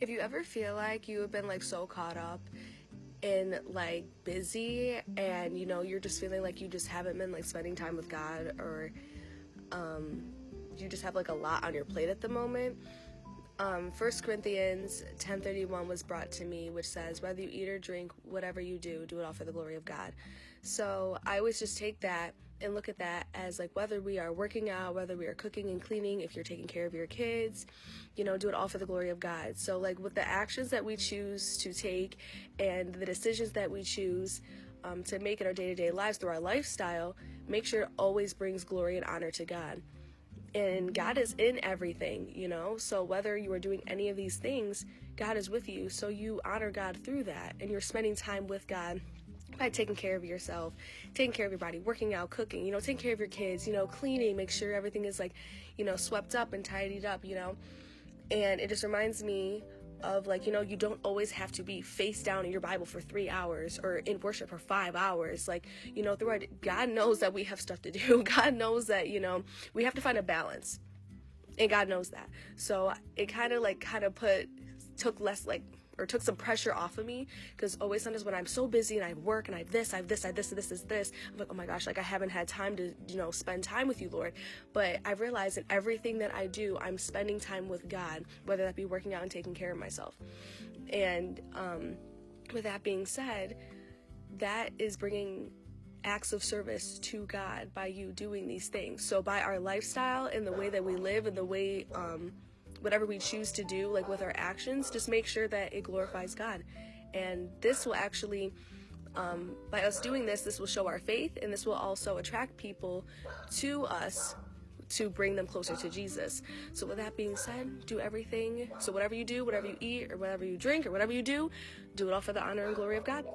If you ever feel like you have been like so caught up in like busy and you're just feeling like you just haven't been like spending time with God, or you just have like a lot on your plate at the moment, 1 Corinthians 10:31 was brought to me, which says, whether you eat or drink, whatever you do, do it all for the glory of God. So I always just take that and look at that as like, whether we are working out, whether we are cooking and cleaning, if you're taking care of your kids, do it all for the glory of God. So like with the actions that we choose to take and the decisions that we choose to make in our day-to-day lives through our lifestyle, make sure it always brings glory and honor to God. And God is in everything, so whether you are doing any of these things, God is with you. So you honor God through that, and you're spending time with God by taking care of yourself, taking care of your body, working out, cooking, taking care of your kids, cleaning, make sure everything is like, swept up and tidied up, and it just reminds me of like, you don't always have to be face down in your Bible for 3 hours or in worship for 5 hours. Like, throughout, God knows that we have stuff to do. God knows that, we have to find a balance, and God knows that. So it took some pressure off of me, because always sometimes when I'm so busy and I work and I have this, I'm like, oh my gosh, like I haven't had time to, spend time with you, Lord. But I realize in everything that I do, I'm spending time with God, whether that be working out and taking care of myself. And with that being said, that is bringing acts of service to God by you doing these things. So by our lifestyle and the way that we live and the way whatever we choose to do, like with our actions, just make sure that it glorifies God. And this will actually, by us doing this will show our faith, and this will also attract people to us to bring them closer to Jesus. So with that being said, do everything. So whatever you do, whatever you eat, or whatever you drink, or whatever you do it all for the honor and glory of God.